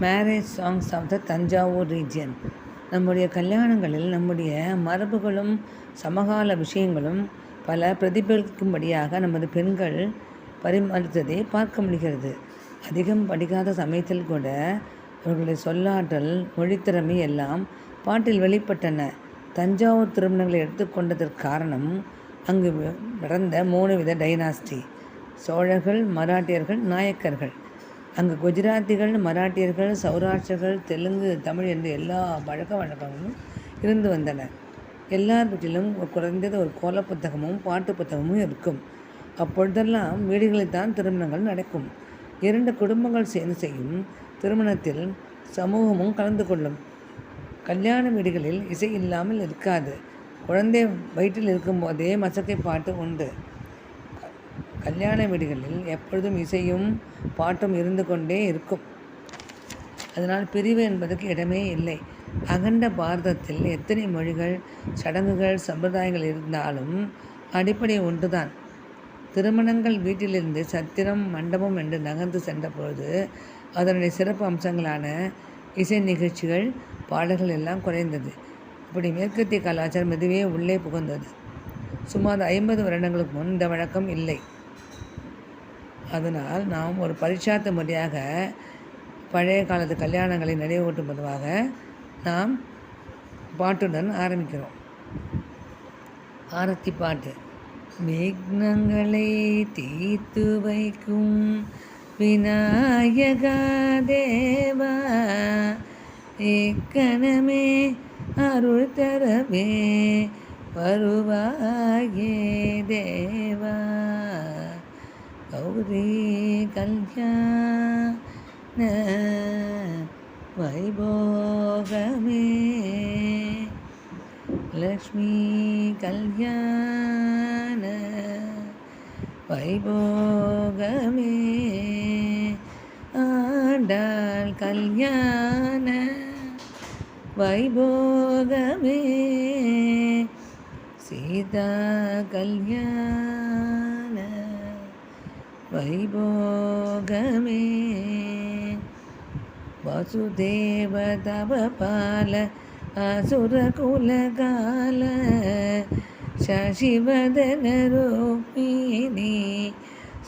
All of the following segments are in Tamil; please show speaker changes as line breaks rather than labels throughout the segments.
Marriage songs of the Thanjavur region. நம்முடைய கல்யாணங்களில் நம்முடைய மரபுகளும் சமகால விஷயங்களும் பல பிரதிபலிக்கும்படியாக நமது பெண்கள் பரிமாறித்ததை பார்க்க முடிகிறது. அதிகம் படிக்காத சமயத்தில் கூட அவர்களுடைய சொல்லாற்றல், மொழித்திறமை எல்லாம் பாட்டில் வெளிப்பட்டன. தஞ்சாவூர் திருமணங்களை எடுத்துக்கொண்டதற்கு காரணம் அங்கு நடந்த 3 வித டைனாஸ்டி: சோழர்கள், மராட்டியர்கள், நாயக்கர்கள். அங்கு குஜராத்திகள், மராட்டியர்கள், சௌராஷ்டிரர்கள், தெலுங்கு, தமிழ் என்று எல்லா பழக்க வழக்கங்களும் இருந்து வந்தன. எல்லாவற்றிலும் குறைந்தது ஒரு கோல புத்தகமும் பாட்டு புத்தகமும் இருக்கும். அப்பொழுதெல்லாம் வீடுகளில் தான் திருமணங்கள் நடக்கும். 2 குடும்பங்கள் சேர்ந்து செய்யும் திருமணத்தில் சமூகமும் கலந்து கொள்ளும். கல்யாண வீடுகளில் இசை இல்லாமல் இருக்காது. குழந்தை வயிற்றில் இருக்கும்போதே மசக்கை பாட்டு உண்டு. கல்யாண வீடுகளில் எப்பொழுதும் இசையும் பாட்டும் இருந்து கொண்டே இருக்கும். அதனால் பிரிவு என்பதற்கு இடமே இல்லை. அகண்ட பாரதத்தில் எத்தனை மொழிகள், சடங்குகள், சம்பிரதாயங்கள் இருந்தாலும் அடிப்படை ஒன்றுதான். திருமணங்கள் வீட்டிலிருந்து சத்திரம், மண்டபம் என்று நகர்ந்து சென்ற பொழுது அதனுடைய சிறப்பு அம்சங்களான இசை நிகழ்ச்சிகள், பாடல்கள் எல்லாம் குறைந்தது. இப்படி மேற்கத்திய கலாச்சாரம் இதுவே உள்ளே புகுந்தது. சுமார் 50 வருடங்களுக்கு முன் இந்த வழக்கம் இல்லை. அதனால் நாம் ஒரு பரிட்சார்த்த முறையாக பழைய காலத்து கல்யாணங்களை நினைவூட்டும் பொதுவாக நாம் பாட்டுடன் ஆரம்பிக்கிறோம். ஆரத்தி பாட்டு. விக்னங்களை தீர்த்து வைக்கும் விநாயகா தேவா, இக்கணமே அருள் தரவே வருவாயே தேவா. கௌரி கல்யாண வைபோகமே, லக்ஷ்மி கல்யாண வைபோகமே, ஆண்டாள் கல்யாண வைபோகமே, சீதா கல்யாண வைபோகமே, வசுதேவ தவபால அசுரகுலகால சசிவதன ரூபிணி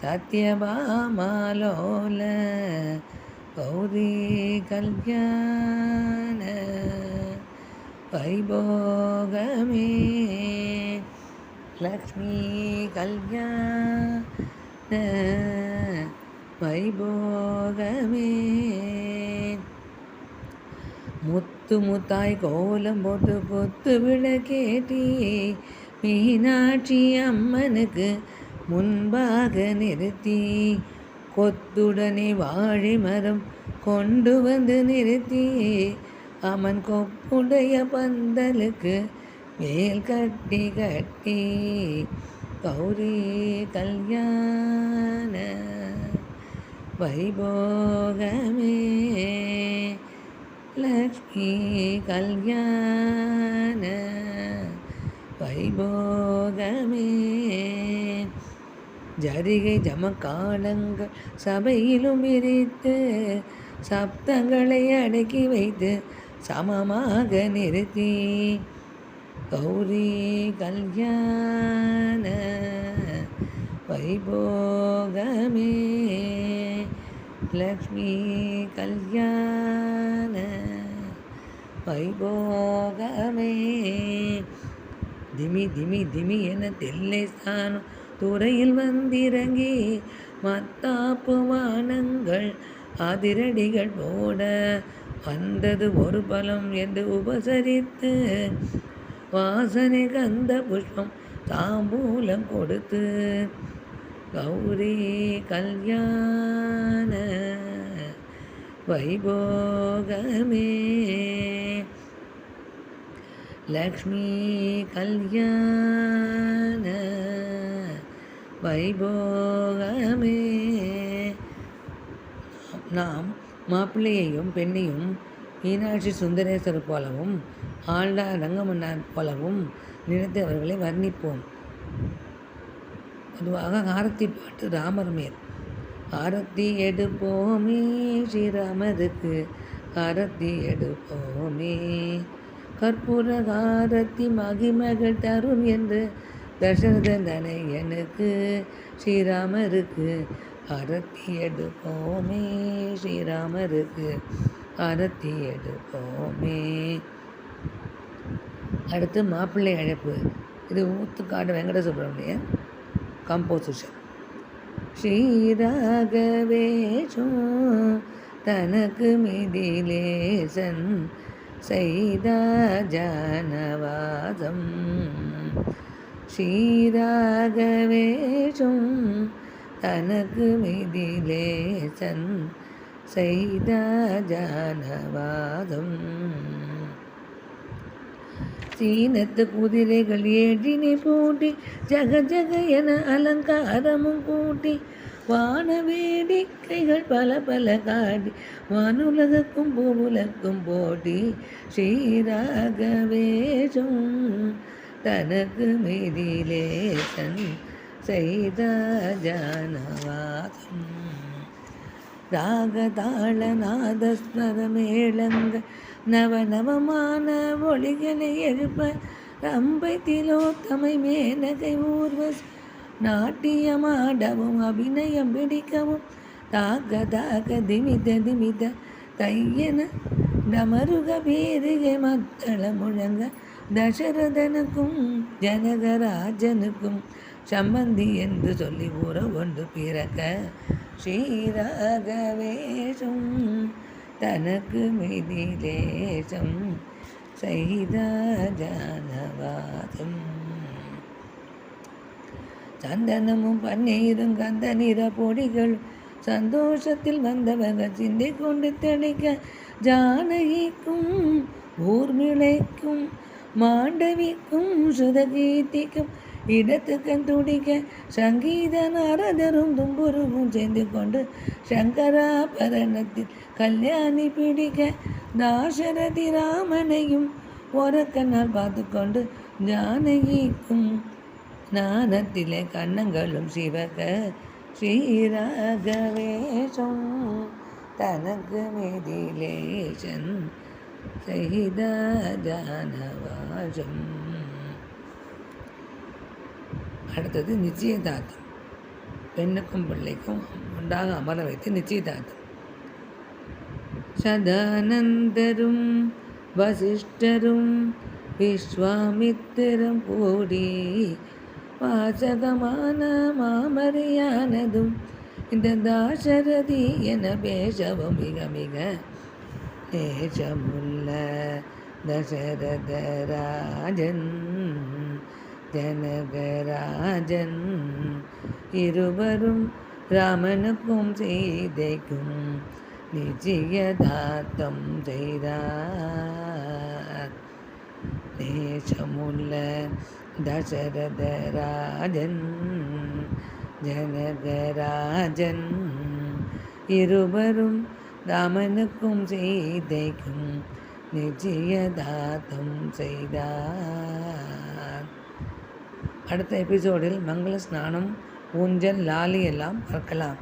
சத்யபாமாலோல கௌரி கல்யாண வைபோகமே, லக்ஷ்மி கல்யாண வைபோகமே. முத்து முத்தாய் கோலம் போட்டு பொத்து விளக்கேற்றி மீனாட்சி அம்மனுக்கு முன்பாக நிறுத்தி, கொத்துடனே வாழை மரம் கொண்டு வந்து நிறுத்தி, அம்மன் கொப்புடைய பந்தலுக்கு வேல் கட்டி கட்டி, கௌரி கல்யாண வைபோகமே, லக்ஷ்மி கல்யாண வைபோகமே. ஜரிகை ஜமக்காலங்கள் சபையிலும் விரித்து, சப்தங்களை அடக்கி வைத்து சமமாக நிறுத்தி, கௌரி கல்யாண வைபோகமே, லக்ஷ்மி கல்யாண வைபோகமே. திமி திமி திமி என தில்லை ஸ்தானம் துறையில் வந்திறங்கி, மத்தாப்பு வானங்கள் அதிரடிகள் போட, வந்தது ஒரு பலம் என்று உபசரித்து, வாசனை கந்த புஷ்பம் தாம்பூலம் கொடுத்து, கௌரி கல்யாண வைபோகமே, லக்ஷ்மி கல்யாண வைபோகமே. நாம் மாப்பிள்ளையையும் பெண்ணையும் மீனாட்சி சுந்தரேஸ்வரர் போலவும் ஆண்டாள் ரங்கமன்னார் போலவும் நினைத்து அவர்களை வர்ணிப்போம். பொதுவாக ஆரத்தி பாட்டு ராமர் மேல், ஆரத்தி எடுப்போமே ஸ்ரீராமருக்கு ஆரத்தி எடுப்போமே. கற்பூர ஆரத்தி மகிமகள் தரும் என்று தசரதன் தனையனுக்கு ஸ்ரீராமருக்கு ஆரத்தி எடுப்போமே ஸ்ரீராமருக்கு ஆரத்தி எடுப்போமே. அடுத்து மாப்பிள்ளை அழைப்பு. இது ஊத்துக்காடு வெங்கட சுப்பிரமணியன் கம்போசிஷன். ஸ்ரீராகவேஷம் தனக்கு மிதிலேசன் செய்தா ஜானவாதம். ஸ்ரீராகவேஷம் தனக்கு மிதிலேசன் செய்தா ஜானவாதம். சீனத்து குதிரைகள் ஏழினை பூட்டி ஜக ஜக என அலங்காரமும் கூட்டி வான வேடிக்கைகள் பல பல காட்டி வானுலகுக்கும் பூவுலக்கும் போட்டி. ஸ்ரீராகவேஷம் தனக்கு மிதிலேசன் செய்தா ஜானவாதம். ராகதாள நாதஸ்வர மேளங்க நவநவமான ஒளிகளை எழுப்ப ரம்பை திலோத்தமை மேனகை ஊர்வஸ் நாட்டியமாடவும் அபிநயம் பிடிக்கவும் தாக தாக திமித திமித தையன டமருக பேருகை மத்தள முழங்க தசரதனுக்கும் ஜனகராஜனுக்கும் சம்பந்தி என்று சொல்லி ஊற ஒன்று பிறக்க. ஸ்ரீராகவேஷம் தனக்கு மிதிலேசம் செய்தா ஜானவாதம். சந்தனமும் பன்னீரும் கந்த நிற பொடிகள் சந்தோஷத்தில் வந்தவர்கள் சிந்தை கொண்டு தெளிக்க ஜானகிக்கும் ஊர்மிளைக்கும் மாண்டவிக்கும் சுதகீர்த்திக்கும் இடத்துக்கண் துடிக்க சங்கீத நாரதரும் தும்புருவும் சேர்ந்து கொண்டு சங்கராபரணத்தில் கல்யாணி பிடிக்க தாசரதி ராமனையும் ஒரக்கண்ணால் பார்த்து கொண்டு ஜானகிக்கும் ஞானத்திலே கண்ணங்களும் சிவக. ஸ்ரீராகவேஷம் தனக்கு மிதிலேசன் செய்தா ஜானவாசம். அடுத்தது நிச்சயதார்த்தம். பெண்ணுக்கும் பிள்ளைக்கும் ஒன்றாக அமர வைத்து நிச்சயதார்த்தம். சதானந்தரும் வசிஷ்டரும் விஸ்வாமித்திரம் கூடி வாசகமான மாமரியானதும் இந்த தாசரதி என பேசவும் மிக மிக நேசமுள்ள தசரதராஜன் ஜனகராஜன் இருவரும் ராமனுக்கும் சீதைக்கும் நிச்சயதார்த்தம் செய்தார். நேசமுள்ள தசரதராஜன் ஜனகராஜன் இருவரும் ராமனுக்கும் சீதைக்கும் நிச்சயதார்த்தம் செய்தார். அடுத்த எபிசோடில் மங்கள ஸ்நானம், ஊஞ்சல், லாலி எல்லாம் பார்க்கலாம்.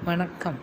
வணக்கம்.